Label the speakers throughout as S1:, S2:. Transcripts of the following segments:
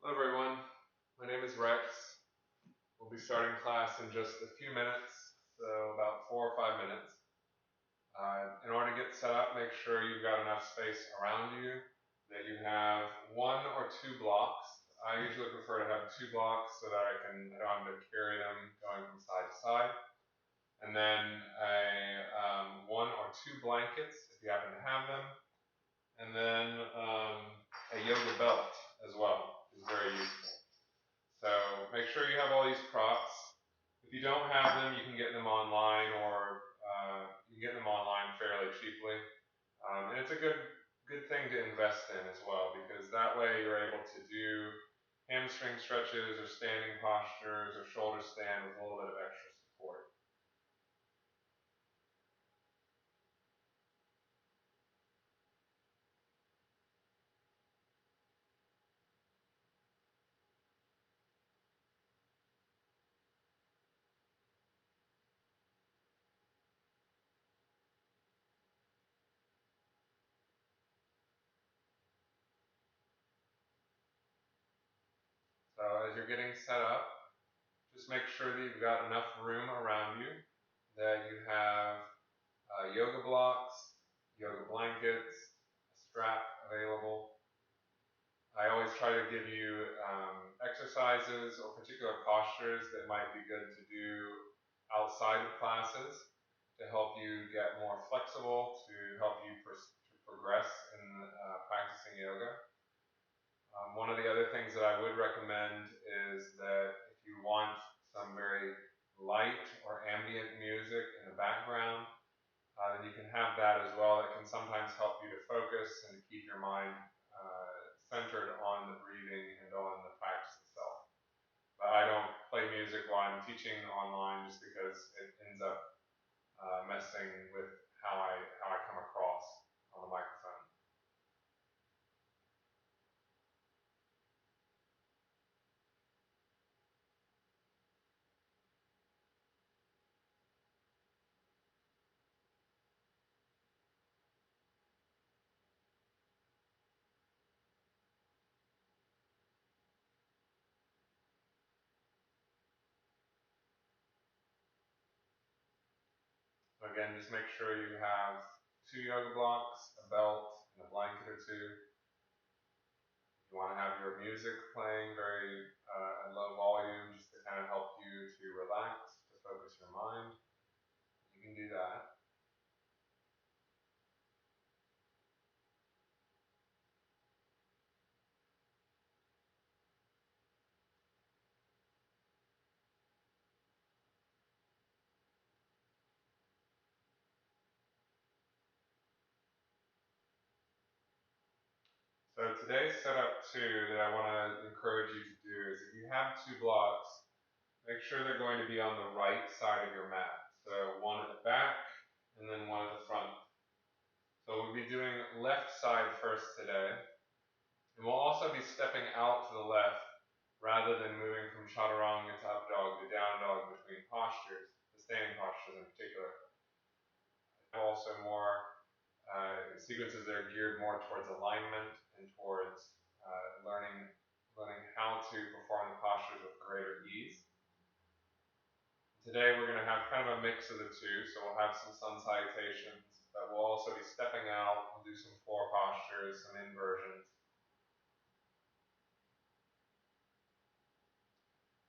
S1: Hello everyone, my name is Rex. We'll be starting class in just a few minutes, so about 4 or 5 minutes. In order to get set up, make sure you've got enough space around you, that you have 1 or 2 blocks. I usually prefer to have 2 blocks so that I don't have to carry them going from side to side. And then 1 or 2 blankets if you happen to have them. And then a yoga belt as well is very useful. So make sure you have all these props. If you don't have them, you can get them online, or you can get them online fairly cheaply. And it's a good thing to invest in as well, because that way you're able to do hamstring stretches or standing postures or shoulder stand with a little bit of extra support. So as you're getting set up, just make sure that you've got enough room around you, that you have yoga blocks, yoga blankets, a strap available. I always try to give you exercises or particular postures that might be good to do outside of classes to help you get more flexible, to help you to progress in practicing yoga. One of the other things that I would recommend is that if you want some very light or ambient music in the background, then you can have that as well. That can sometimes help you to focus and to keep your mind centered on the breathing and on the practice itself. But I don't play music while I'm teaching online just because it ends up messing with how I come across on the microphone. So again, just make sure you have 2 yoga blocks, a belt, and a blanket or two. You want to have your music playing very at low volume just to kind of help you to relax, to focus your mind. You can do that. So today's setup too that I want to encourage you to do is if you have 2 blocks, make sure they're going to be on the right side of your mat. So one at the back and then one at the front. So we'll be doing left side first today. And we'll also be stepping out to the left rather than moving from chaturanga to up dog to down dog between postures, the standing postures in particular. Also more sequences that are geared more towards alignment and towards learning how to perform the postures with greater ease. Today we're going to have kind of a mix of the two, so we'll have some sun salutations, but we'll also be stepping out, we'll do some floor postures, some inversions.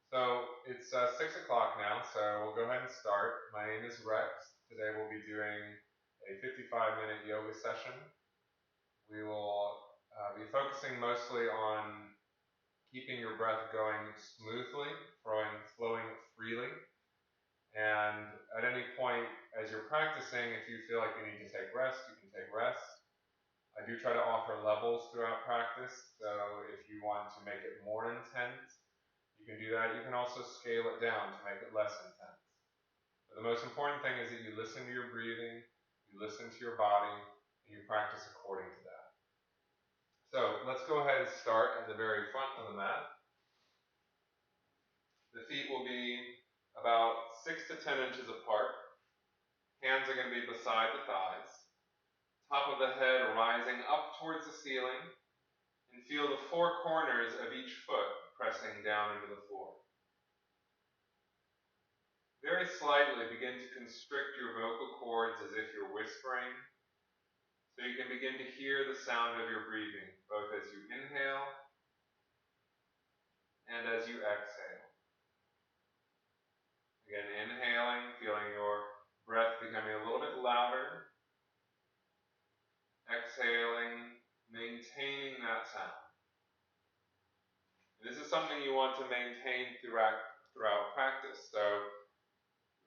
S1: So it's 6 o'clock now, so we'll go ahead and start. My name is Rex. Today we'll be doing a 55-minute yoga session. We will be focusing mostly on keeping your breath going smoothly, flowing freely. And at any point as you're practicing, if you feel like you need to take rest, you can take rest. I do try to offer levels throughout practice, so if you want to make it more intense, you can do that. You can also scale it down to make it less intense. But the most important thing is that you listen to your breathing, you listen to your body, and you practice according to that. So let's go ahead and start at the very front of the mat. The feet will be about 6 to 10 inches apart. Hands are going to be beside the thighs. Top of the head rising up towards the ceiling. And feel the four corners of each foot pressing down into the floor. Very slightly begin to constrict your vocal cords as if you're whispering, so you can begin to hear the sound of your breathing, both as you inhale and as you exhale. Again, inhaling, feeling your breath becoming a little bit louder. Exhaling, maintaining that sound. This is something you want to maintain throughout practice. So,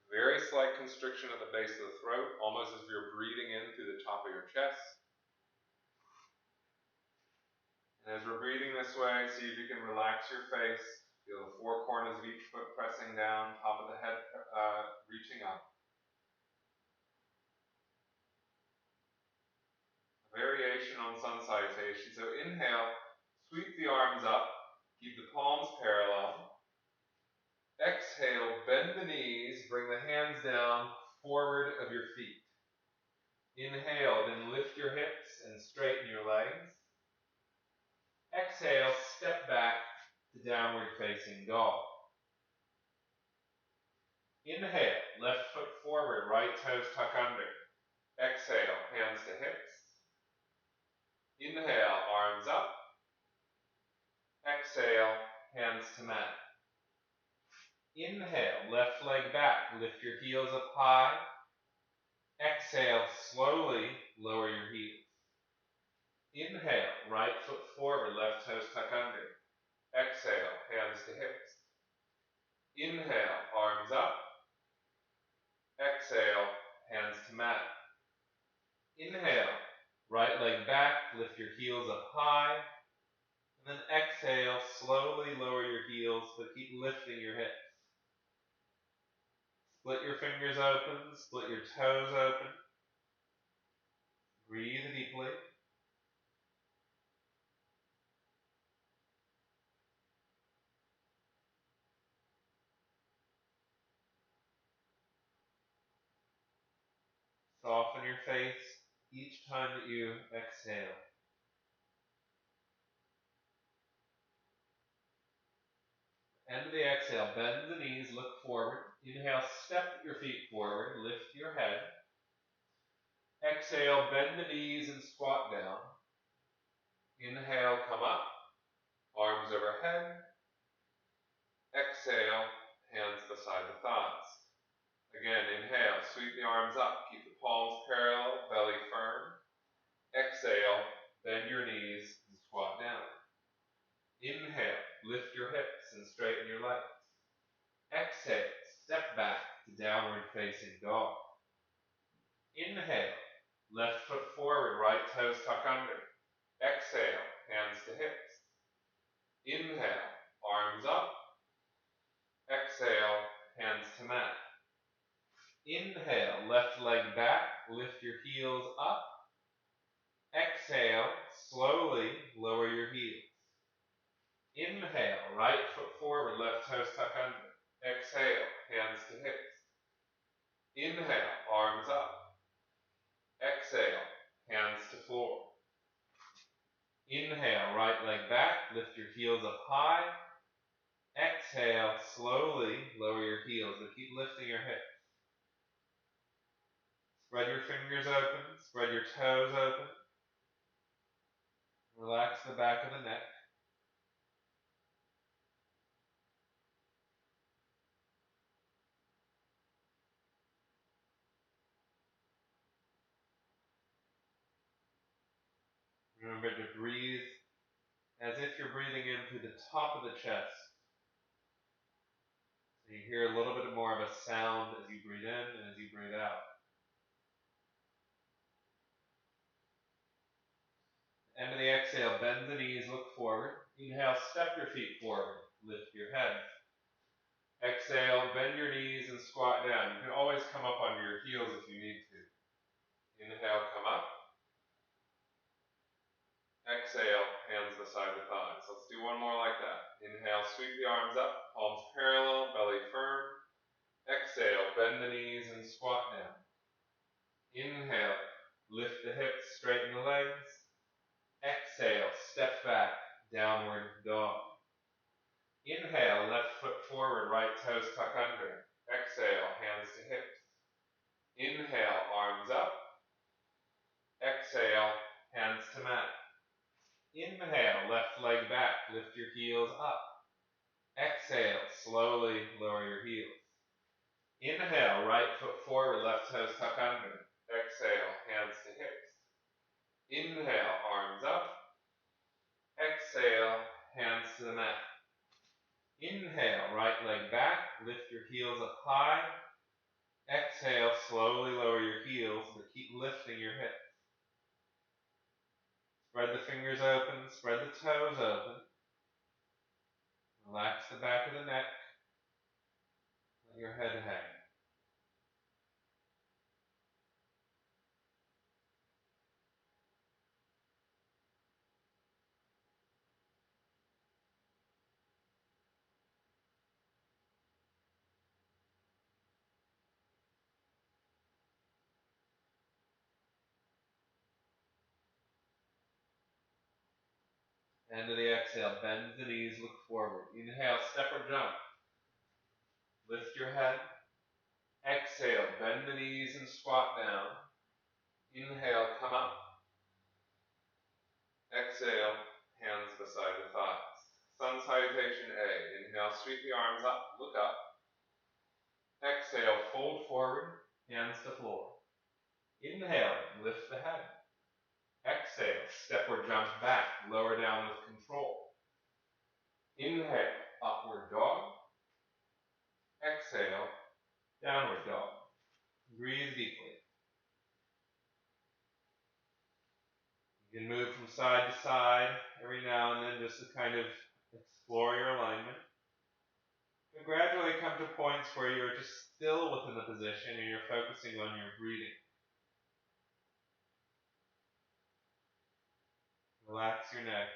S1: very slight constriction at the base of the throat, almost as if you're breathing in through the top of your chest. And as we're breathing this way, see if you can relax your face. Feel the four corners of each foot pressing down, top of the head reaching up. A variation on sun salutation. So inhale, sweep the arms up, keep the palms parallel. Exhale, bend the knees, bring the hands down forward of your feet. Inhale, then lift your hips and straighten your legs. Exhale, step back to downward facing dog. Inhale, left foot forward, right toes tuck under. Exhale, hands to hips. Inhale, arms up. Exhale, hands to mat. Inhale, left leg back, lift your heels up high. Exhale, slowly lower your heels. Inhale, right foot forward, left toes tuck under. Exhale, hands to hips. Inhale, arms up. Exhale, hands to mat. Inhale, right leg back, lift your heels up high. And then exhale, slowly lower your heels, but keep lifting your hips. Split your fingers open, split your toes open. Breathe deeply. Soften your face each time that you exhale. End of the exhale, bend the knees, look forward. Inhale, step your feet forward, lift your head. Exhale, bend the knees and squat down. Inhale, come up, arms overhead. Exhale, hands beside the thighs. Again, inhale, sweep the arms up, keep the palms parallel, belly firm. Exhale, bend your knees and squat down. Inhale, lift your hips and straighten your legs. Exhale, step back to downward facing dog. Inhale, left foot forward, right toes tuck under. Exhale, hands to hips. Inhale, arms up. Exhale, hands to mat. Inhale, left leg back, lift your heels up. Exhale, slowly lower your heels. Inhale, right foot forward, left toes tuck under. Exhale, hands to hips. Inhale, arms up. Exhale, hands to floor. Inhale, right leg back, lift your heels up high. Exhale, slowly lower your heels, but keep lifting your hips. Spread your fingers open, spread your toes open. Relax the back of the neck. Remember to breathe as if you're breathing in through the top of the chest. So you hear a little bit more of a sound as you breathe in and as you breathe out. End of the exhale, bend the knees, look forward. Inhale, step your feet forward, lift your head. Exhale, bend your knees and squat down. You can always come up onto your heels if you need to. Inhale, come up. Exhale, hands beside the thighs. Let's do one more like that. Inhale, sweep the arms up, palms parallel, belly firm. Exhale, bend the knees and squat down. Inhale, lift the hips, straighten the legs. Exhale, step back Inhale, left foot forward, right toes tuck under. Exhale, hands to hips. Inhale, arms up. Exhale, hands to mat. Inhale, left leg back, lift your heels up. Exhale, slowly lower your heels. Inhale, right foot forward, left toes tuck under. Exhale, hands to hips. Inhale, arms up. Exhale, hands to the mat. Inhale, right leg back, lift your heels up high. Exhale, slowly lower your heels, but keep lifting your hips. Spread the fingers open, spread the toes open. Relax the back of the neck. Let your head hang. End of the exhale, bend the knees, look forward. Inhale, step or jump. Lift your head. Exhale, bend the knees and squat down. Inhale, come up. Exhale, hands beside the thighs. Sun salutation A. Inhale, sweep the arms up, look up. Exhale, fold forward, hands to floor. Inhale, lift the head. Exhale, step or jump back, lower down with control. Inhale, upward dog. Exhale, downward dog. Breathe deeply. You can move from side to side every now and then just to kind of explore your alignment. And gradually come to points where you're just still within the position and you're focusing on your breathing. Relax your neck.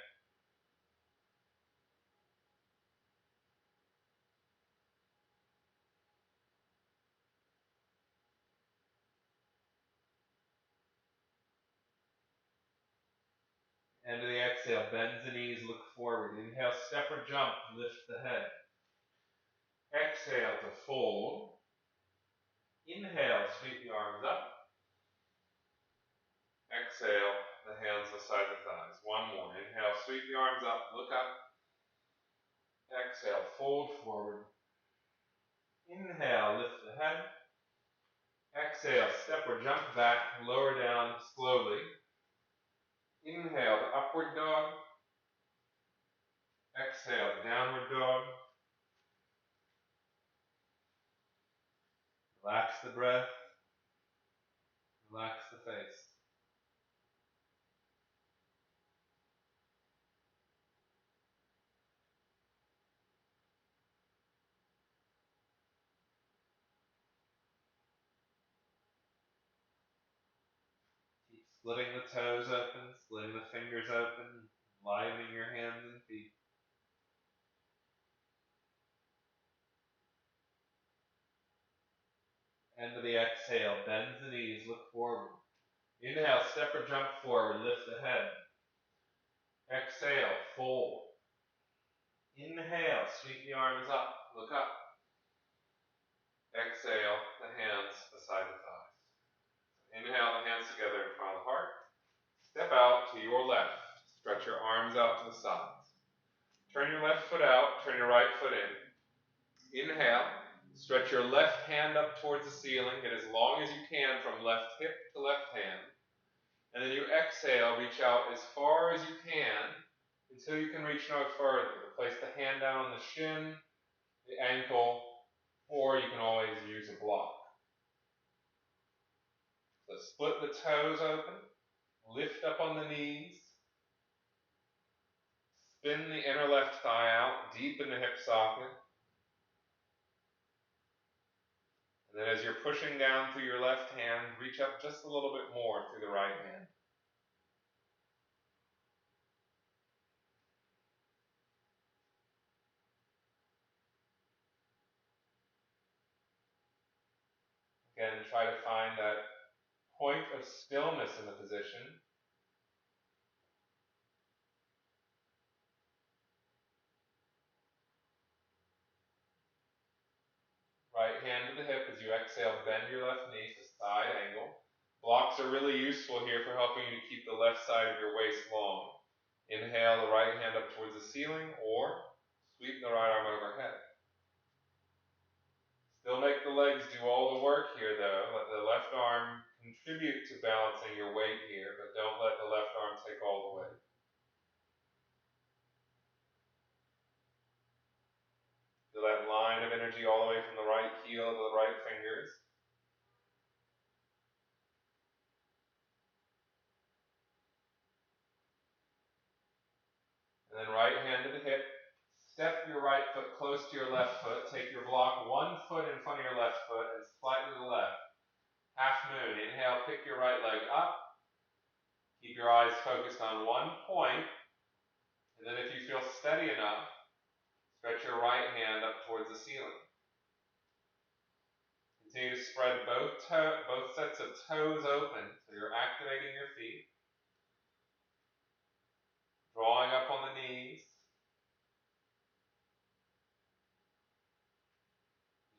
S1: End of the exhale, bend the knees, look forward. Inhale, step or jump, lift the head. Exhale to fold. Inhale, sweep the arms up. Exhale, the hands beside the thighs. One more. Inhale, sweep the arms up, look up. Exhale, fold forward. Inhale, lift the head. Exhale, step or jump back, lower down slowly. Inhale, the upward dog. Exhale, the downward dog. Relax the breath. Relax the face. Keep splitting the toes open, splitting the fingers open, livening your hands and feet. End of the exhale, bend the knees, look forward. Inhale, step or jump forward, lift the head. Exhale, fold. Inhale, sweep the arms up, look up. Exhale, the hands beside the thighs. Inhale, the hands together in front of the heart. Step out to your left. Stretch your arms out to the sides. Turn your left foot out, turn your right foot in. Inhale, stretch your left hand up towards the ceiling, get as long as you can from left hip to left hand. And then you exhale, reach out as far as you can until you can reach no further. Place the hand down on the shin, the ankle, or you can always use a block. So split the toes open, lift up on the knees, spin the inner left thigh out, deepen the hip socket. And then as you're pushing down through your left hand, reach up just a little bit more through the right hand. Again, try to find that point of stillness in the position. hand to the hip. As you exhale, bend your left knee to side angle. Blocks are really useful here for helping you to keep the left side of your waist long. Inhale the right hand up towards the ceiling, or sweep the right arm overhead. Still make the legs do all the work here though. Let the left arm contribute to balancing your weight here, but don't let the left arm take all the weight. Feel that line of energy all the way from the right heel to the right fingers. And then right hand to the hip. Step your right foot close to your left foot. Take your block 1 foot in front of your left foot and slightly to the left. Half moon. Inhale, pick your right leg up. Keep your eyes focused on one point. And then if you feel steady enough, stretch your right hand up towards the ceiling. Continue to spread both sets of toes open, so you're activating your feet. Drawing up on the knees.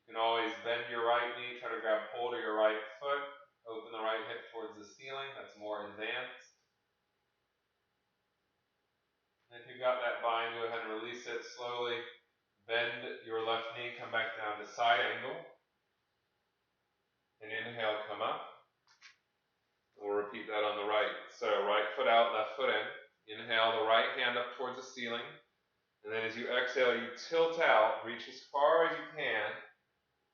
S1: You can always bend your right knee, try to grab hold of your right foot, open the right hip towards the ceiling. That's more advanced. And if you've got that bind, go ahead and release it slowly. Bend your left knee, come back down to side angle. And inhale, come up. We'll repeat that on the right. So right foot out, left foot in. Inhale the right hand up towards the ceiling. And then as you exhale, you tilt out, reach as far as you can.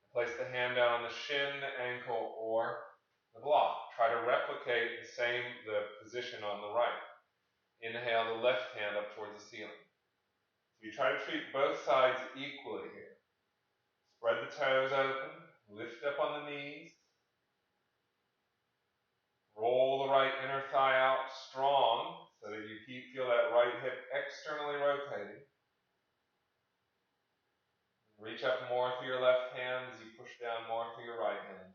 S1: Place the hand down on the shin, ankle, or the block. Try to replicate the position on the right. Inhale the left hand up towards the ceiling. So you try to treat both sides equally here. Spread the toes open, lift up on the knees. Roll the right inner thigh out strong so that you feel that right hip externally rotating. Reach up more through your left hand as you push down more through your right hand.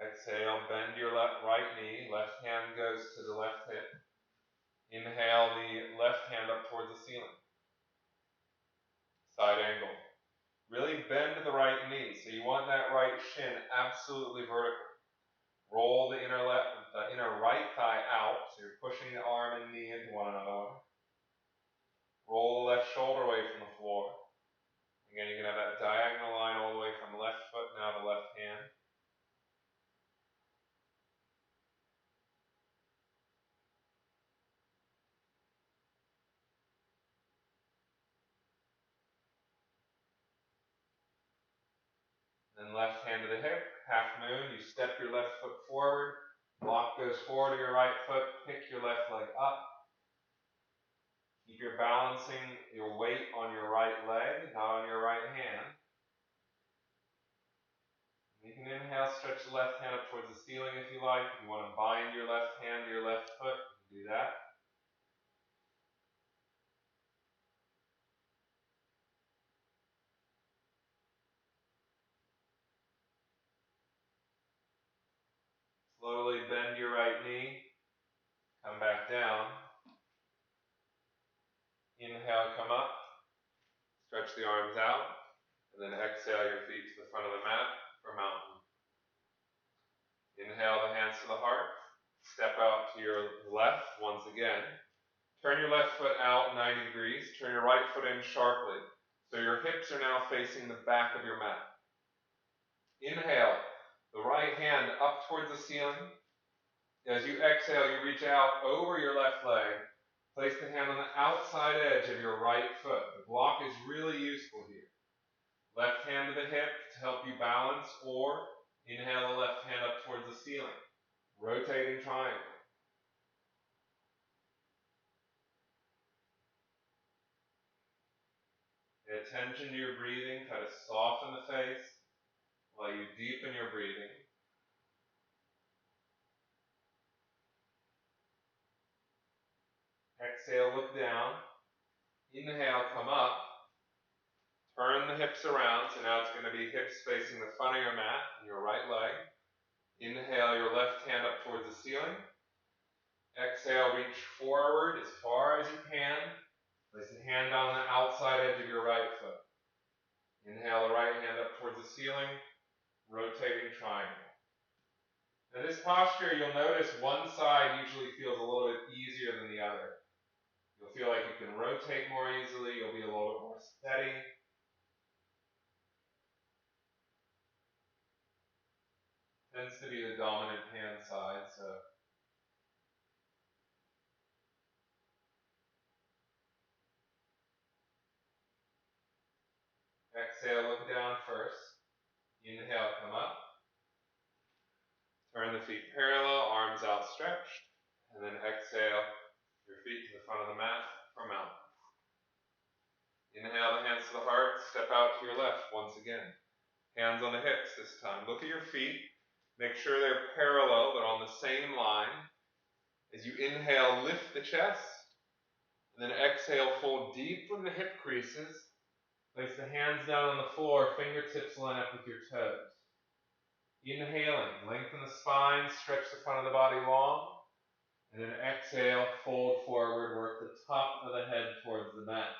S1: Exhale, bend your right knee, left hand goes to the left hip. Inhale the left hand up towards the ceiling. Side angle. Really bend the right knee, so you want that right shin absolutely vertical. Roll the inner right thigh out, so you're pushing the arm and knee into one another. Roll the left shoulder away from the floor. Again, you can have that diagonal line all the way from left foot now to left hand. Then left hand to the hip, half moon, you step your left foot forward, block goes forward to your right foot, pick your left leg up. Keep your balancing your weight on your right leg, not on your right hand. You can inhale, stretch the left hand up towards the ceiling if you like. If you want to bind your left hand to your left foot, you can do that. Slowly bend your right knee, come back down. Inhale, come up, stretch the arms out, and then exhale your feet to the front of the mat for mountain. Inhale the hands to the heart, step out to your left once again. Turn your left foot out 90 degrees, turn your right foot in sharply. So your hips are now facing the back of your mat. Inhale, the right hand up towards the ceiling. As you exhale, you reach out over your left leg. Place the hand on the outside edge of your right foot. The block is really useful here. Left hand to the hip to help you balance, or inhale the left hand up towards the ceiling. Rotating triangle. Pay attention to your breathing. Try to soften the face while you deepen your breathing. Exhale, look down. Inhale, come up. Turn the hips around, so now it's going to be hips facing the front of your mat, your right leg. Inhale your left hand up towards the ceiling. Exhale, reach forward as far as you can. Place the hand on the outside edge of your right foot. Inhale the right hand up towards the ceiling, rotating triangle. Now this posture, you'll notice one side usually feels a little bit easier than the other. You'll feel like you can rotate more easily, you'll be a little bit more steady. Tends to be the dominant hand side, so exhale, look down first. Inhale, come up. Turn the feet parallel, arms outstretched. And then exhale, your feet to the front of the mat for mountain. Inhale the hands to the heart, step out to your left once again. Hands on the hips this time. Look at your feet. Make sure they're parallel, they're on the same line. As you inhale, lift the chest. And then exhale, fold deep from the hip creases. Place the hands down on the floor, fingertips line up with your toes. Inhaling, lengthen the spine, stretch the front of the body long. And then exhale, fold forward, work the top of the head towards the mat.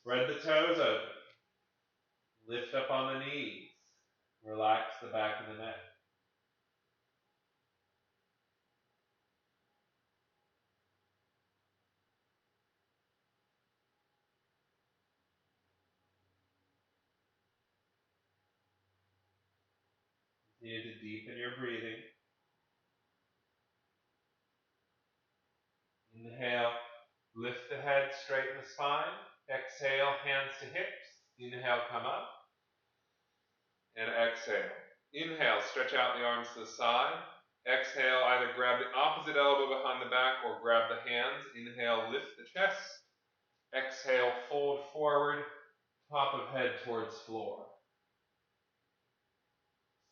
S1: Spread the toes open. Lift up on the knees. Relax the back of the neck. Continue to deepen your breathing. Inhale, lift the head, straighten the spine. Exhale, hands to hips. Inhale, come up. And exhale. Inhale, stretch out the arms to the side. Exhale, either grab the opposite elbow behind the back or grab the hands. Inhale, lift the chest. Exhale, fold forward, top of head towards floor.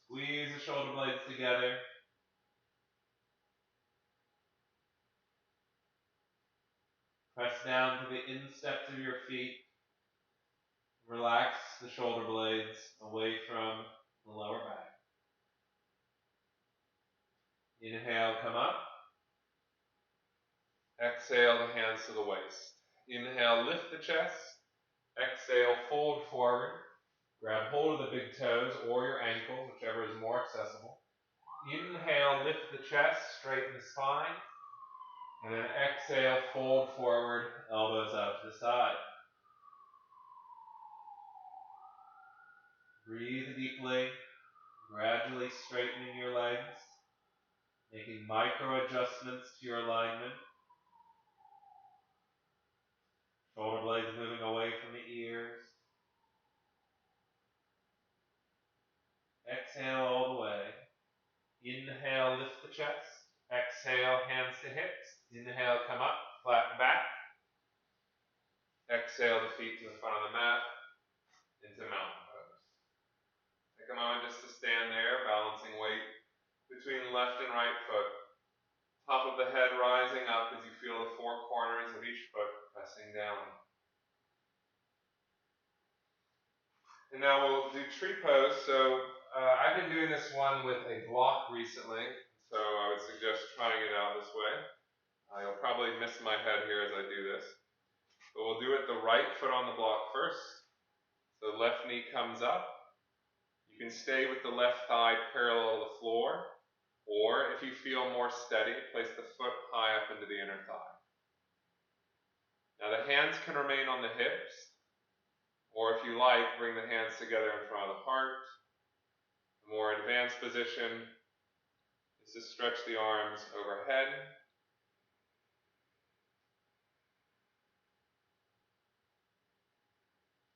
S1: Squeeze the shoulder blades together. Press down to the insteps of your feet. Relax the shoulder blades away from the lower back. Inhale, come up. Exhale, the hands to the waist. Inhale, lift the chest. Exhale, fold forward. Grab hold of the big toes or your ankles, whichever is more accessible. Inhale, lift the chest, straighten the spine. And then exhale, fold forward, elbows out to the side. Breathe deeply, gradually straightening your legs, making micro adjustments to your alignment. Shoulder blades moving away from the ears. Exhale all the way. Inhale, lift the chest. Exhale, hands to hips. Inhale, come up, flatten back. Exhale, the feet to the front of the mat, into mountain pose. Take a moment just to stand there, balancing weight between left and right foot. Top of the head rising up as you feel the four corners of each foot pressing down. And now we'll do tree pose. So I've been doing this one with a block recently, so I would suggest trying it out this way. You'll probably miss my head here as I do this. But we'll do it the right foot on the block first. So left knee comes up. You can stay with the left thigh parallel to the floor, or if you feel more steady, place the foot high up into the inner thigh. Now the hands can remain on the hips, or if you like, bring the hands together in front of the heart. A more advanced position is to stretch the arms overhead.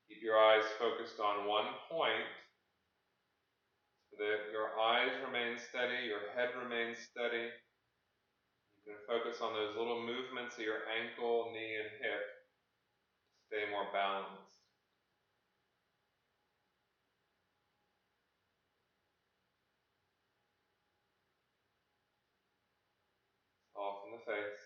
S1: Keep your eyes focused on one point, so that your eyes remain steady, your head remains steady. You can focus on those little movements of your ankle, knee, and hip to stay more balanced. Soften the face.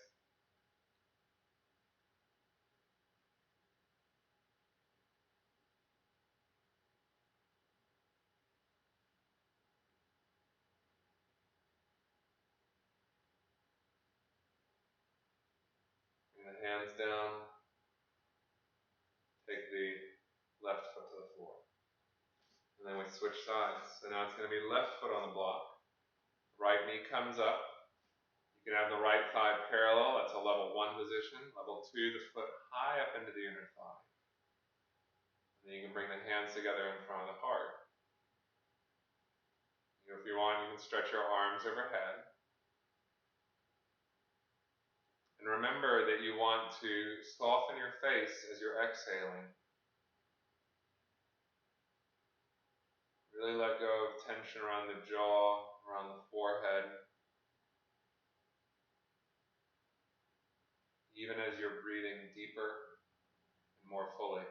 S1: hands down. Take the left foot to the floor. And then we switch sides. So now it's going to be left foot on the block. Right knee comes up. You can have the right thigh parallel. That's a level 1 position. Level 2, the foot high up into the inner thigh. And then you can bring the hands together in front of the heart. If you want, you can stretch your arms overhead. And remember that you want to soften your face as you're exhaling. Really let go of tension around the jaw, around the forehead. Even as you're breathing deeper and more fully.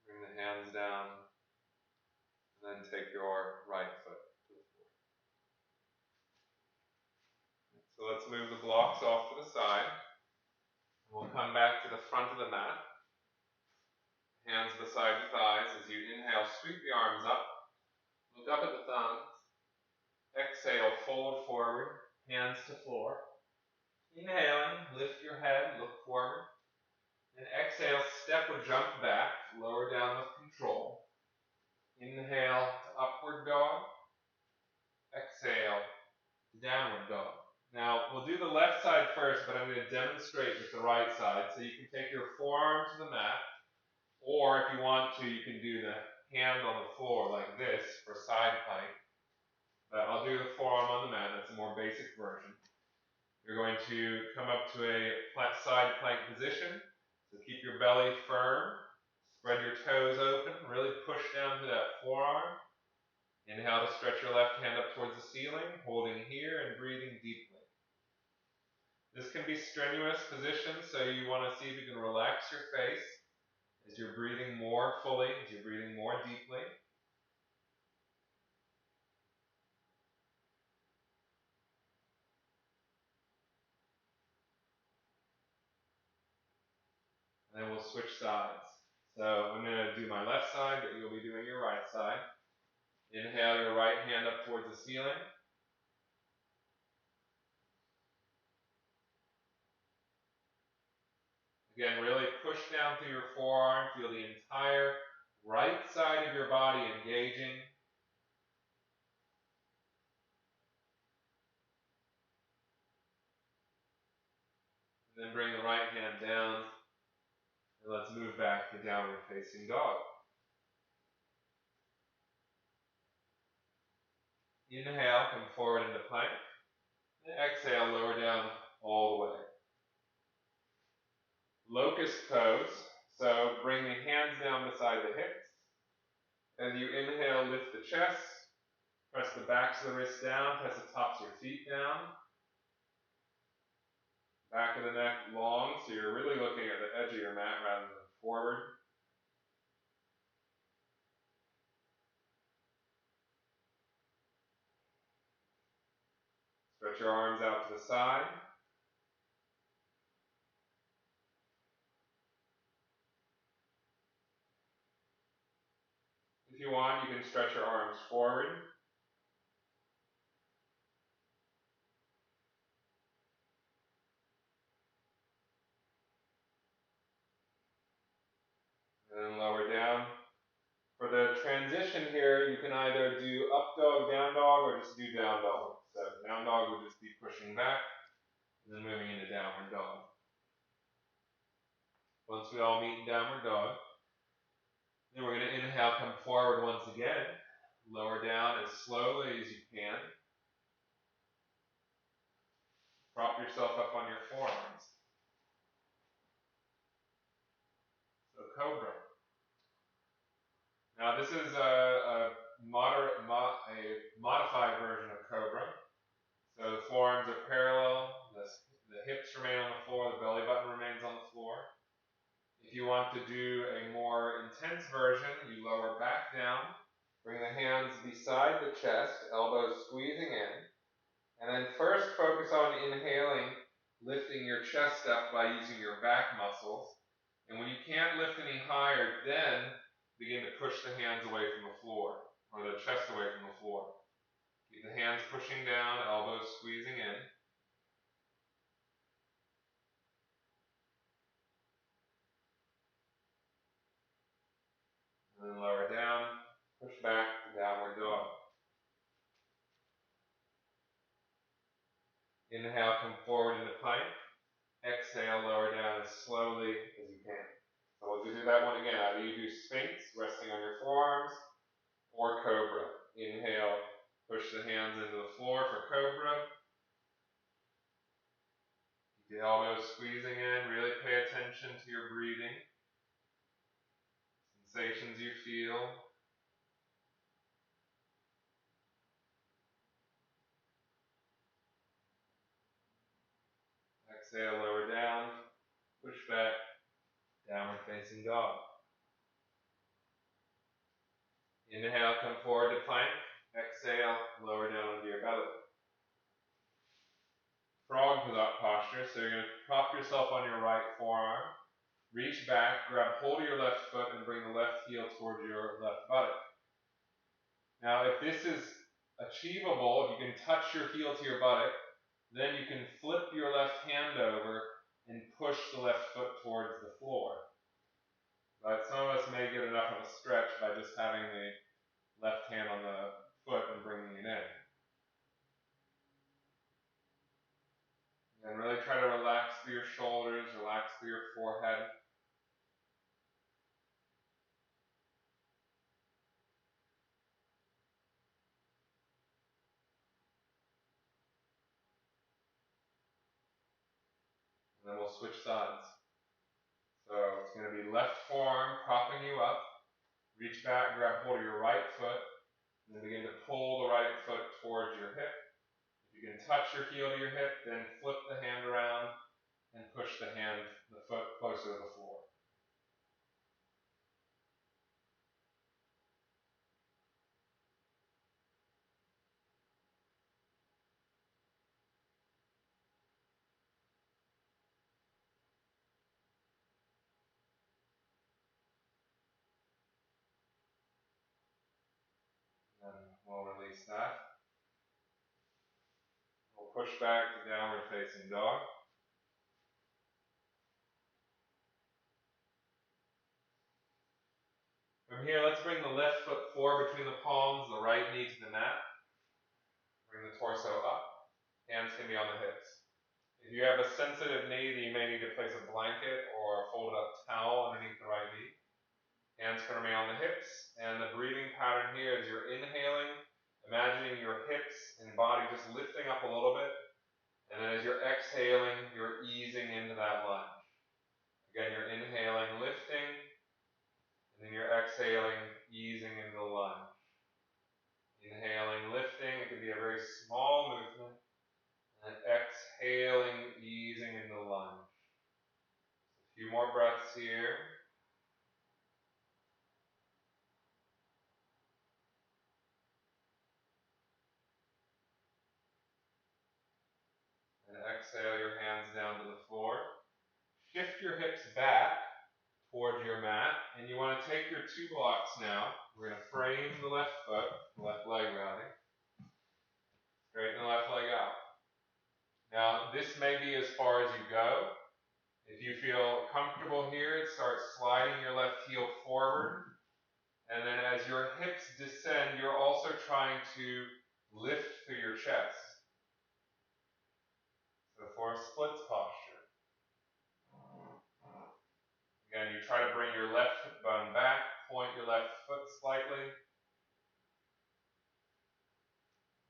S1: Bring the hands down, and then take your right foot to the floor. So let's move the blocks off to the side. We'll come back to the front of the mat. Hands beside the thighs. As you inhale, sweep the arms up. Look up at the thumbs. Exhale, fold forward, hands to floor. Inhaling, lift your head, look forward. And exhale, step or jump back, lower down with control. Inhale to upward dog. Exhale to downward dog. Now, we'll do the left side first, but I'm going to demonstrate with the right side. So you can take your forearm to the mat, or if you want to, you can do the hand on the floor like this for side plank. But I'll do the forearm on the mat. That's a more basic version. You're going to come up to a side plank position. So keep your belly firm. Spread your toes open. Really push down to that forearm. Inhale to stretch your left hand up towards the ceiling, holding here and breathing deeply. This can be strenuous position, so you want to see if you can relax your face as you're breathing more fully, as you're breathing more deeply. And then we'll switch sides. So I'm going to do my left side, but you'll be doing your right side. Inhale your right hand up towards the ceiling. Again, really push down through your forearm. Feel the entire right side of your body engaging. And then bring the right hand down. And let's move back to downward facing dog. Inhale, come forward into plank. And exhale, lower down all the way. Locust pose. So bring the hands down beside the hips. As you inhale, lift the chest. Press the backs of the wrists down. Press the tops of your feet down. Back of the neck long, so you're really looking at the edge of your mat rather than forward. Stretch your arms out to the side. If you want, you can stretch your arms forward. And then lower down. For the transition here, you can either do up dog, down dog, or just do down dog. So down dog would just be pushing back, and then moving into downward dog. Once we all meet in downward dog, then we're going to inhale, come forward once again. Lower down as slowly as you can. Prop yourself up on your forearms. So cobra. Now this is a modified version of cobra. So the forearms are parallel, the hips remain on the floor, the belly button remains on the floor. If you want to do a more intense version, you lower back down, bring the hands beside the chest, elbows squeezing in, and then first focus on inhaling lifting your chest up by using your back muscles. And when you can't lift any higher, then begin to push the hands away from the floor, or the chest away from the floor. Keep the hands pushing down, elbows squeezing in. And then lower down, push back to downward dog. Inhale, come forward into plank. Exhale, lower down as slowly as you can. So we'll do that one again. Either you do Sphinx, resting on your forearms, or Cobra. Inhale, push the hands into the floor for Cobra. Keep the elbows squeezing in. Really pay attention to your breathing. Sensations you feel. Exhale, lower down. Push back. Downward facing dog. Inhale, come forward to plank. Exhale, lower down onto your belly. Frog posture, so you're going to prop yourself on your right forearm, reach back, grab hold of your left foot, and bring the left heel towards your left buttock. Now, if this is achievable, if you can touch your heel to your buttock, then you can flip your left hand over and push the left foot towards the floor. But some of us may get enough of a stretch by just having the left hand on the foot and bringing it in. And really try to relax through your shoulders, relax through your forehead. And then we'll switch sides. So it's going to be left forearm propping you up. Reach back, grab hold of your right foot, and then begin to pull the right foot towards your hip. If you can touch your heel to your hip, then flip the hand around and push the foot closer to the floor. And we'll release that. We'll push back to downward facing dog. From here, let's bring the left foot forward between the palms, the right knee to the mat. Bring the torso up. Hands can be on the hips. If you have a sensitive knee, then you may need to place a blanket or a folded up towel underneath the right knee. Hands can remain on the hips, and the breathing pattern here is you're inhaling, imagining your hips and body just lifting up a little bit, and then as you're exhaling, you're easing into that lunge. Again, you're inhaling, lifting, and then you're exhaling, easing into the lunge. Inhaling, lifting, it can be a very small movement, and exhaling, easing into the lunge. A few more breaths here. And exhale your hands down to the floor. Shift your hips back towards your mat, and you want to take your 2 blocks now. We're going to frame the left foot, the left leg rather. Straighten the left leg out. Now, this may be as far as you go. If you feel comfortable here, start sliding your left heel forward. And then as your hips descend, you're also trying to lift through your chest. So for a splits posture. Again, you try to bring your left hip bone back, point your left foot slightly.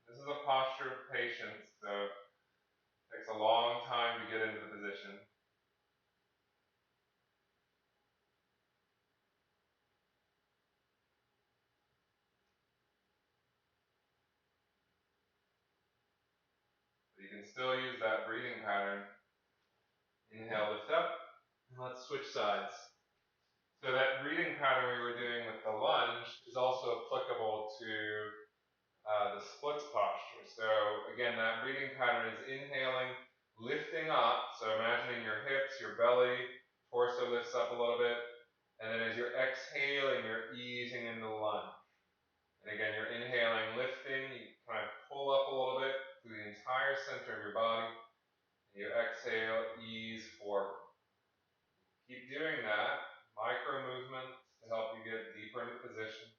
S1: This is a posture of patience, so it takes a long time to get into the position. But you can still use that breathing pattern. Inhale, lift up, and let's switch sides. So that breathing pattern we were doing with the lunge is also applicable to the splits posture. So again, that breathing pattern is inhaling, lifting up, so imagining your hips, your belly, torso lifts up a little bit, and then as you're exhaling, you're easing into the lunge. And again, you're inhaling, lifting, you kind of pull up a little bit through the entire center of your body, and you exhale, ease forward. Keep doing that, micro movements to help you get deeper into position.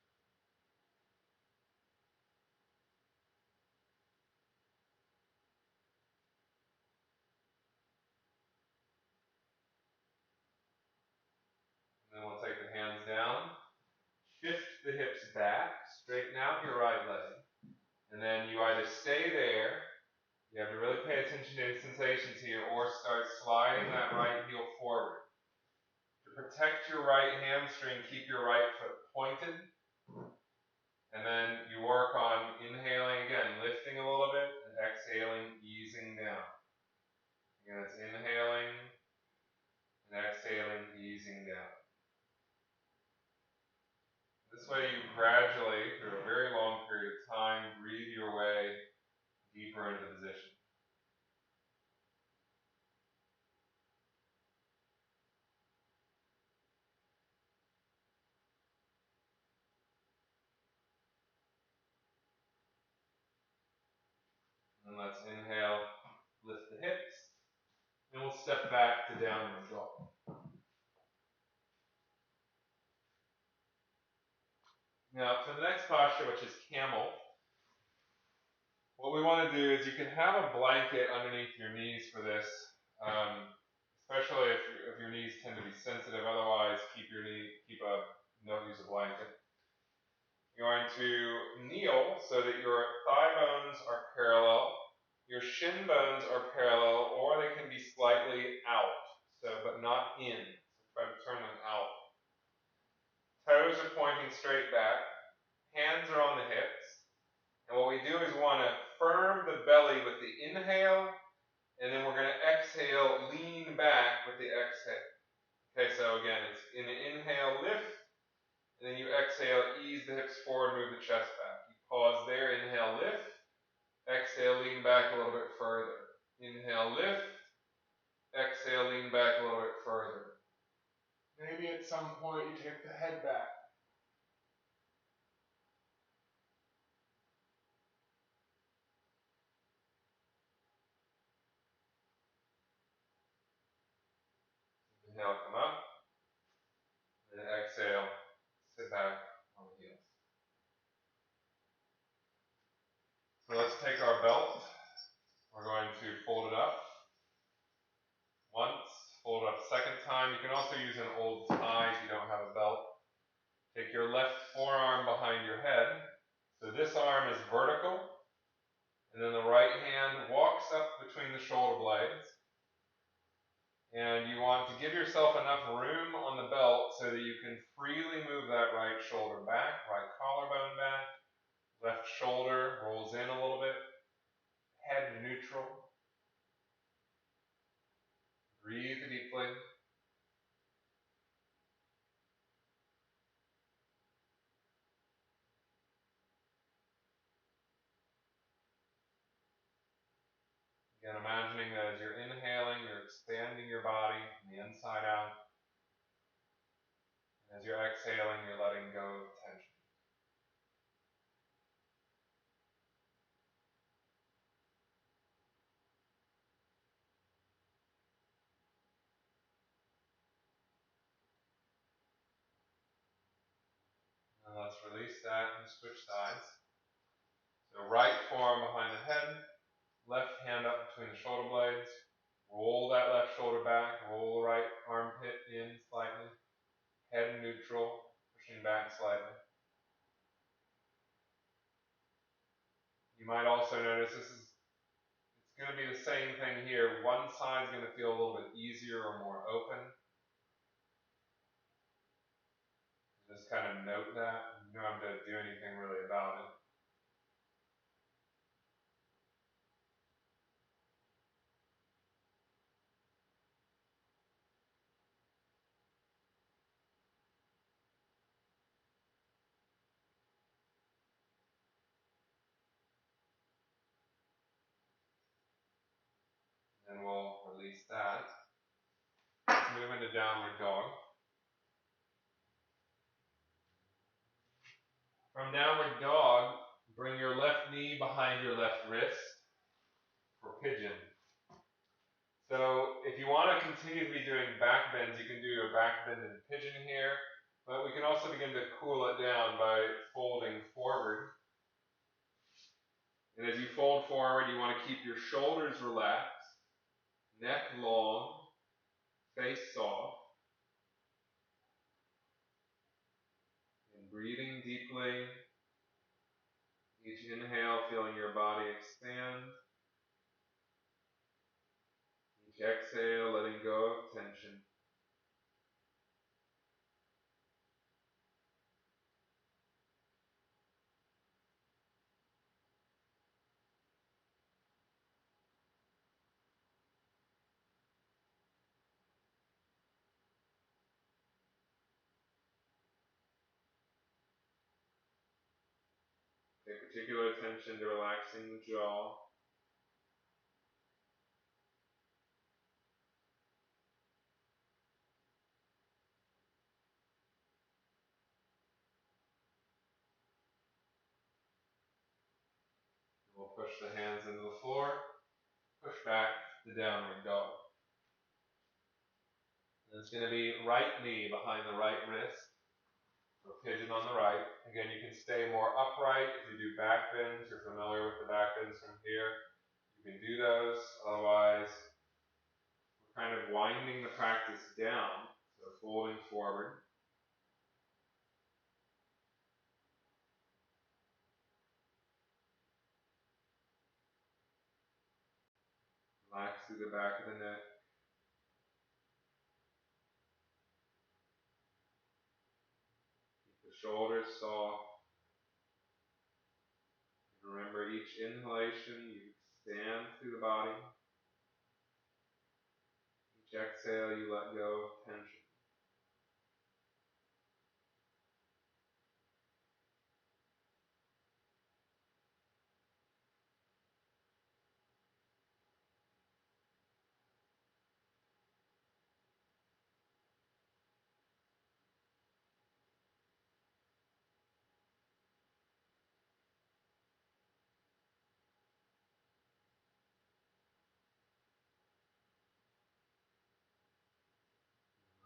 S1: And then we'll take the hands down, shift the hips back, straighten out your right leg, and then you either stay there, you have to really pay attention to any sensations here, or start sliding that right heel forward. To protect your right hamstring, keep your right foot pointed, and then you work on inhaling again, lifting a little bit, and exhaling, easing down. Again, it's inhaling and exhaling, easing down. This way you gradually, through a very long period of time, breathe your way deeper into position. And let's inhale, lift the hips, and we'll step back to downward dog. Now, for the next posture, which is camel, what we want to do is you can have a blanket underneath your knees for this, especially if your knees tend to be sensitive. Otherwise, don't use a blanket. You're going to kneel so that your thigh bones are parallel, your shin bones are parallel, or they can be slightly out, but not in. So try to turn them out. Toes are pointing straight back, hands are on the hips, and what we do is we want to firm the belly with the inhale, and then we're going to exhale, lean back with the exhale. Okay, so again, it's in the inhale, lift, and then you exhale, ease the hips forward, move the chest back. You pause there, inhale, lift, exhale, lean back a little bit further. Inhale, lift, exhale, lean back a little bit further. Maybe at some point you take the head back. Inhale, come up, and then exhale, sit back on the heels. So let's take our belt. We're going to fold it up once, fold it up a second time. You can also use an old tie if you don't have a belt. Take your left forearm behind your head. So this arm is vertical, and then the right hand walks up between the shoulder blades. And you want to give yourself enough room on the belt so that you can freely move that right shoulder back, right collarbone back, left shoulder rolls in a little bit, head neutral. Breathe deeply. Again, imagining that as you're inhaling, you're expanding your body from the inside out. And as you're exhaling, you're letting go of tension. And let's release that and switch sides. So right forearm behind the head, left hand up between the shoulder blades. Roll that left shoulder back, roll the right armpit in slightly. Head neutral, pushing back slightly. You might also notice it's going to be the same thing here. One side is going to feel a little bit easier or more open. Just kind of note that. You don't have to do anything really about it. And Then we'll release that. Let's move into downward dog. From downward dog, bring your left knee behind your left wrist for pigeon. So if you want to continue to be doing back bends, you can do a back bend and pigeon here, but we can also begin to cool it down by folding forward. And as you fold forward, you want to keep your shoulders relaxed, neck long, face soft, and breathing deeply. Each inhale, feeling your body expand. Each exhale, letting go of tension. Pay particular attention to relaxing the jaw. We'll push the hands into the floor, push back to downward dog. And it's going to be right knee behind the right wrist, or pigeon on the right. Again, you can stay more upright if you do back bends. You're familiar with the back bends from here. You can do those. Otherwise, we're kind of winding the practice down, so folding forward. Relax through the back of the neck. Keep the shoulders soft. And remember, each inhalation, you expand through the body. Each exhale, you let go of tension.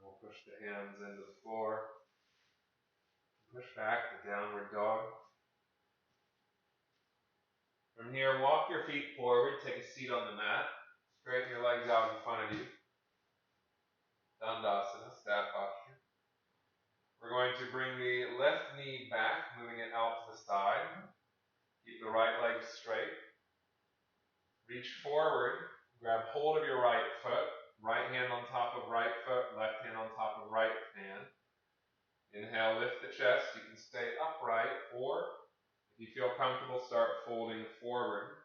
S1: We'll push the hands into the floor. Push back to downward dog. From here, walk your feet forward, take a seat on the mat. Straighten your legs out in front of you. Dandasana, staff posture. We're going to bring the left knee back, moving it out to the side. Keep the right leg straight. Reach forward, grab hold of your right foot. Right hand on top of right foot, left hand on top of right hand. Inhale, lift the chest. You can stay upright, or if you feel comfortable, start folding forward.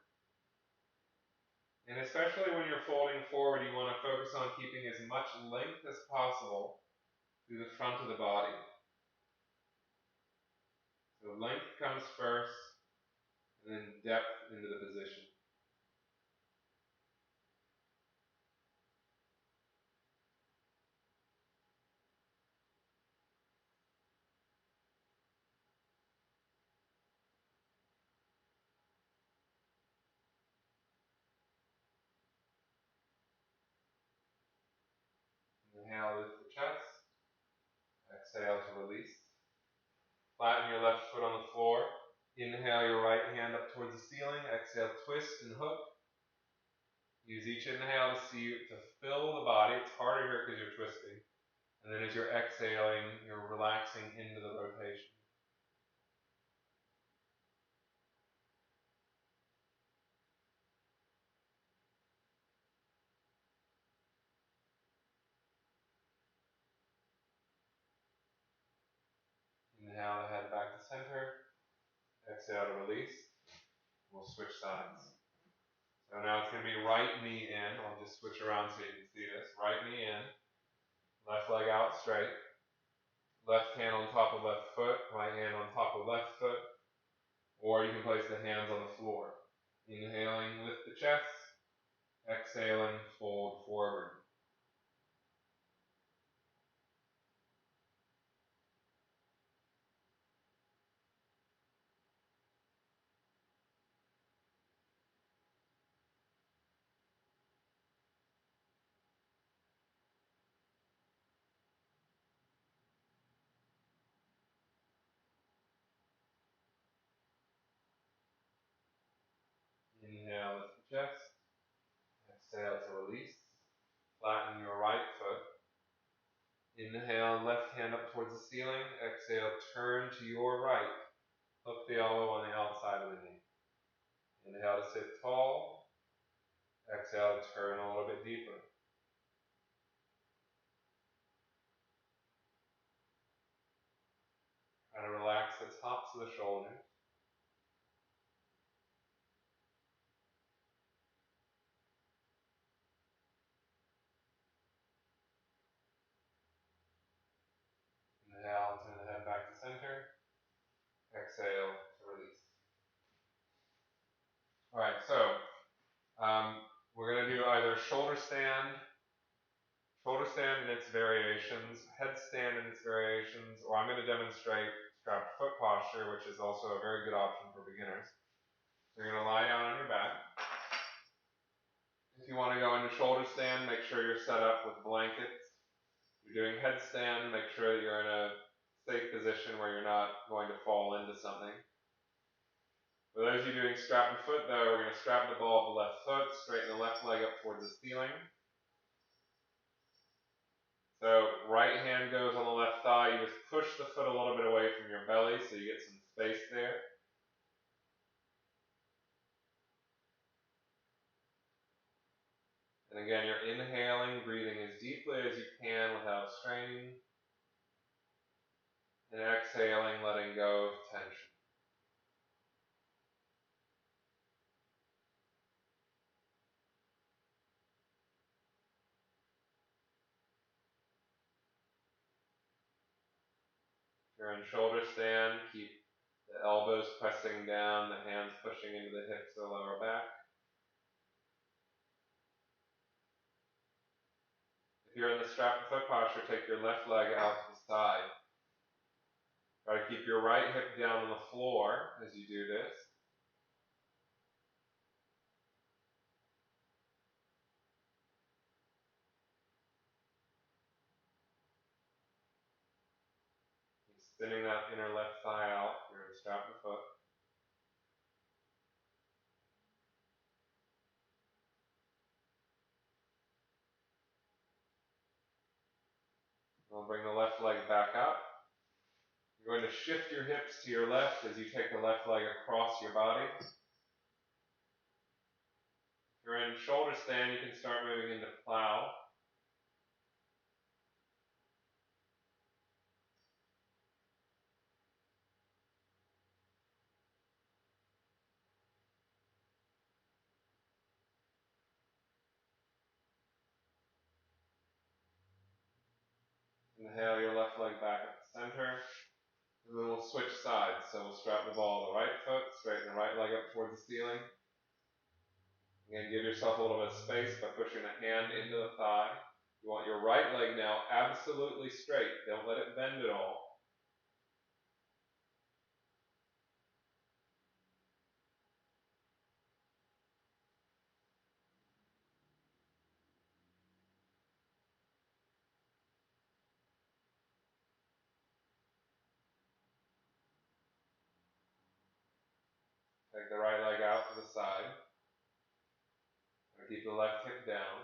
S1: And especially when you're folding forward, you want to focus on keeping as much length as possible through the front of the body. So length comes first, and then depth into the position. Inhale, lift the chest. Exhale to release. Flatten your left foot on the floor. Inhale your right hand up towards the ceiling. Exhale, twist and hook. Use each inhale to fill the body. It's harder here because you're twisting. And then as you're exhaling, you're relaxing into the rotation. Inhale the head back to center. Exhale to release. We'll switch sides. So now it's going to be right knee in. I'll just switch around so you can see this. Right knee in. Left leg out straight. Left hand on top of left foot. Right hand on top of left foot. Or you can place the hands on the floor. Inhaling, lift the chest. Exhaling, fold forward. Inhale, lift the chest. Exhale to release. Flatten your right foot. Inhale, left hand up towards the ceiling. Exhale, turn to your right. Hook the elbow on the outside of the knee. Inhale to sit tall. Exhale to turn a little bit deeper. Try to relax the tops of the shoulders. Inhale, turn the head back to center. Exhale to release. Alright, so we're going to do either shoulder stand in its variations, headstand in its variations, or I'm going to demonstrate strapped foot posture, which is also a very good option for beginners. So you're going to lie down on your back. If you want to go into shoulder stand, make sure you're set up with blankets. If you're doing headstand, make sure that you're in a safe position where you're not going to fall into something. For those of you doing strapped foot, though, we're going to strap the ball of the left foot, straighten the left leg up towards the ceiling. So right hand goes on the left thigh, you just push the foot a little bit away from your belly so you get some space there. And again, you're inhaling, breathing as deeply as you can without straining. And exhaling, letting go of tension. If you're in shoulder stand, keep the elbows pressing down, the hands pushing into the hips or lower back. If you're in the strapped foot posture, take your left leg out to the side. Try to keep your right hip down on the floor as you do this. Keep spinning that inner left thigh out. You're in strapped foot. We'll bring the left leg back up. You're going to shift your hips to your left as you take the left leg across your body. If you're in shoulder stand, you can start moving into plow. Inhale your left leg back up to center. And then we'll switch sides. So we'll strap the ball to the right foot, straighten the right leg up towards the ceiling. Again, give yourself a little bit of space by pushing the hand into the thigh. You want your right leg now absolutely straight. Don't let it bend at all. Take the right leg out to the side. Keep the left hip down.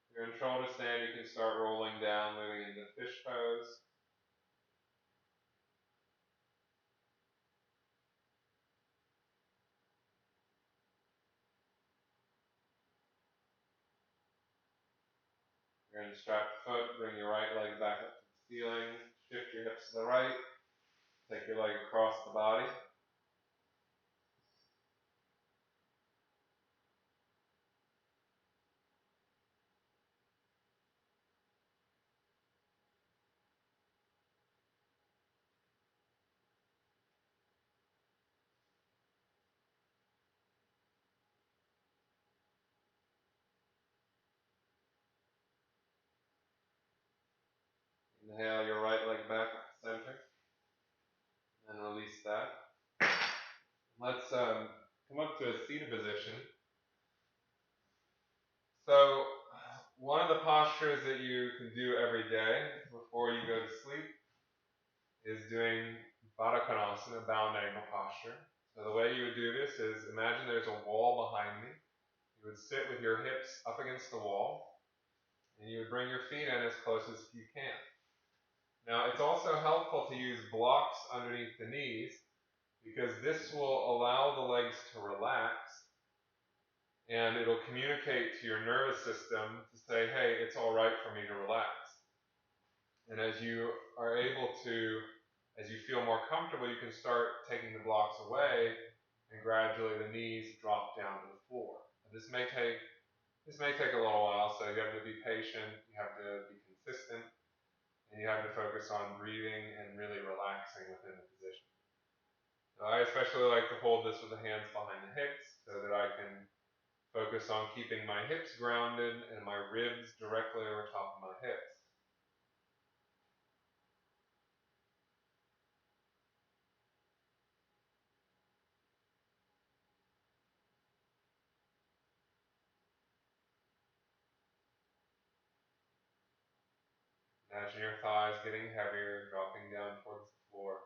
S1: If you're in shoulder stand, you can start rolling down, moving into fish pose. If you're in strapped foot, bring your right leg back up to the ceiling. Shift your hips to the right. Take your leg across the body. Inhale your right leg back up to center, and release that. Let's come up to a seated position. So, one of the postures that you can do every day before you go to sleep is doing Baddha Konasana, bound ankle posture. So the way you would do this is, imagine there's a wall behind me. You would sit with your hips up against the wall, and you would bring your feet in as close as you can. Now, it's also helpful to use blocks underneath the knees, because this will allow the legs to relax, and it'll communicate to your nervous system to say, hey, it's all right for me to relax. And as you are able to, as you feel more comfortable, you can start taking the blocks away, and gradually the knees drop down to the floor. This may take a little while, so you have to be patient, you have to be consistent, and you have to focus on breathing and really relaxing within the position. So I especially like to hold this with the hands behind the hips so that I can focus on keeping my hips grounded and my ribs directly over top of my hips. Imagine your thighs getting heavier, dropping down towards the floor.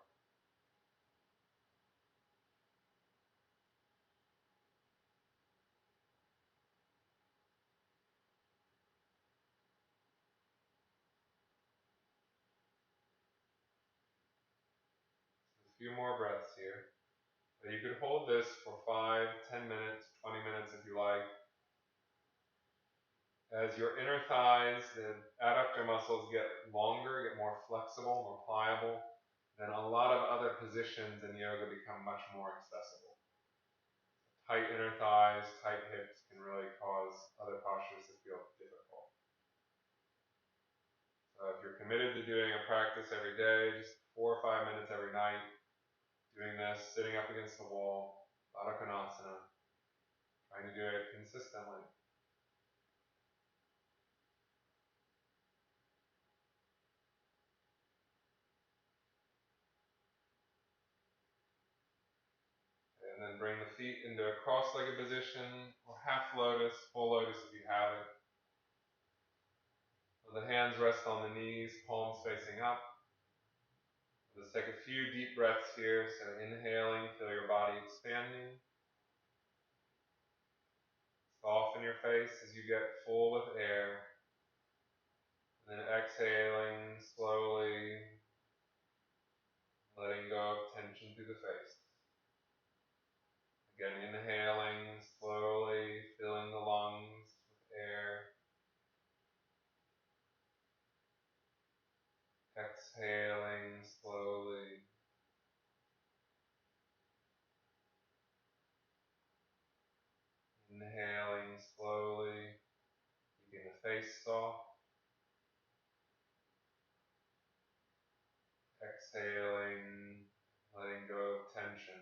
S1: A few more breaths here. So you could hold this for 5, 10 minutes, 20 minutes if you like. As your inner thighs, the adductor muscles get longer, get more flexible, more pliable, then a lot of other positions in yoga become much more accessible. Tight inner thighs, tight hips can really cause other postures to feel difficult. So if you're committed to doing a practice every day, just 4 or 5 minutes every night, doing this, sitting up against the wall, Baddha Konasana, trying to do it consistently. And then bring the feet into a cross-legged position, or half lotus, full lotus if you have it. So the hands rest on the knees, palms facing up. Let's take a few deep breaths here. So inhaling, feel your body expanding. Soften your face as you get full with air. And then exhaling slowly, letting go of tension through the face. Again, inhaling slowly, filling the lungs with air. Exhaling slowly. Inhaling slowly, keeping the face soft. Exhaling, letting go of tension.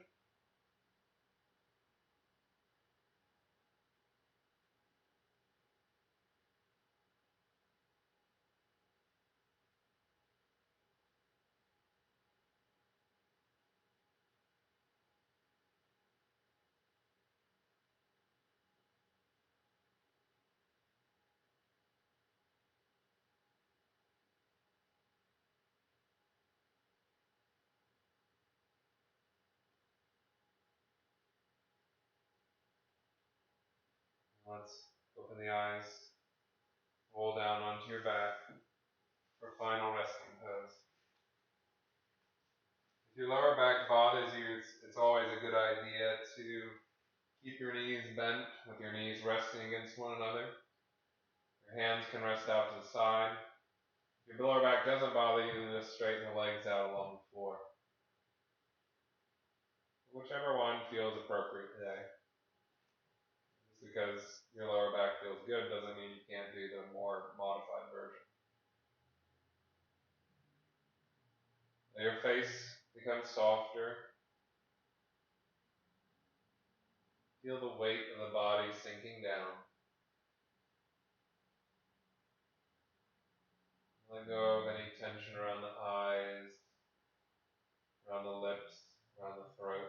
S1: Let's open the eyes, roll down onto your back for final resting pose. If your lower back bothers you, it's always a good idea to keep your knees bent with your knees resting against one another. Your hands can rest out to the side. If your lower back doesn't bother you, then just straighten the legs out along the floor. Whichever one feels appropriate today. Just because your lower back feels good doesn't mean you can't do the more modified version. Your face becomes softer. Feel the weight of the body sinking down. Let go of any tension around the eyes, around the lips, around the throat.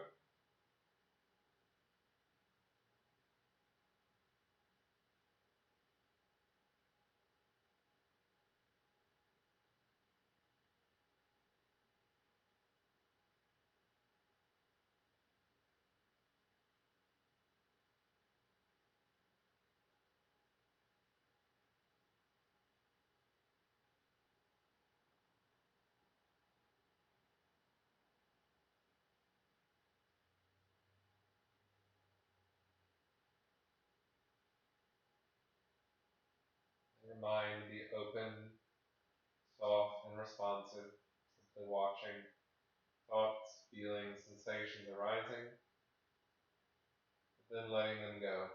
S1: Your mind be open, soft, and responsive, simply watching thoughts, feelings, sensations arising, but then letting them go.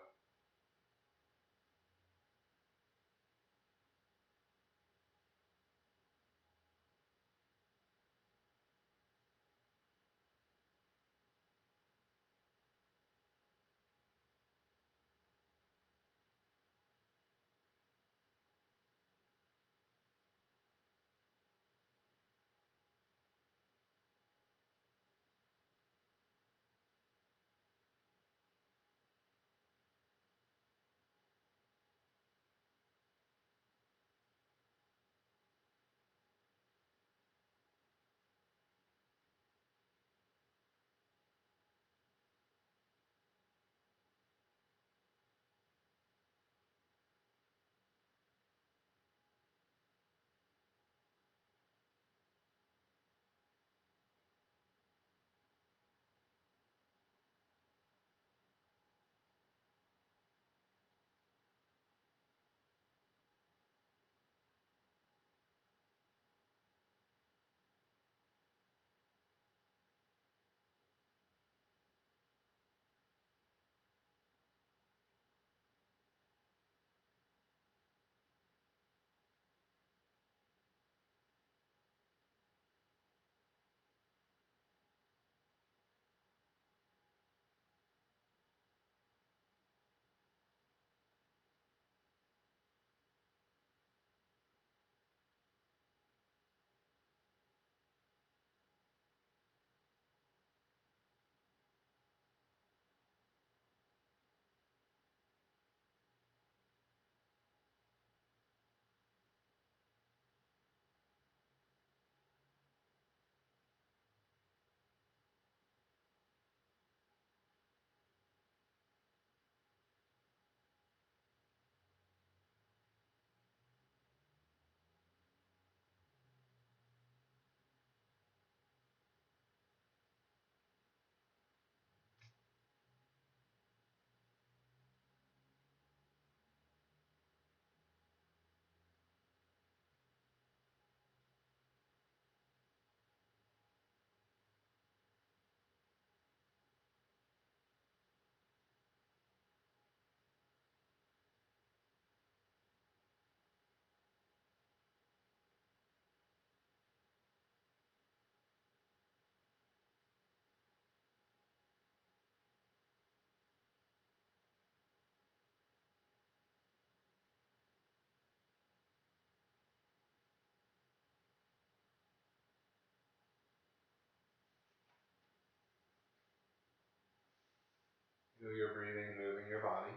S1: Feel your breathing moving your body.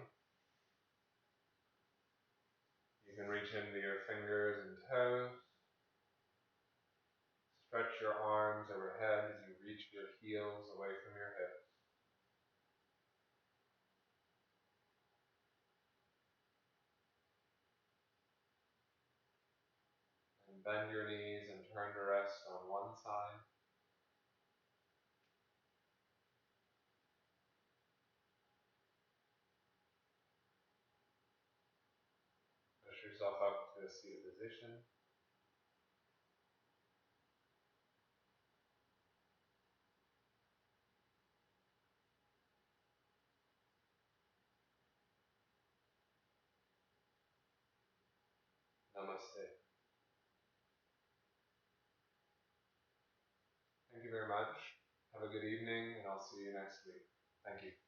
S1: You can reach into your fingers and toes. Stretch your arms overhead as you reach your heels away from your hips. And bend your knees and turn to rest on one side. Push yourself up to a seated position. Namaste. Thank you very much. Have a good evening, and I'll see you next week. Thank you.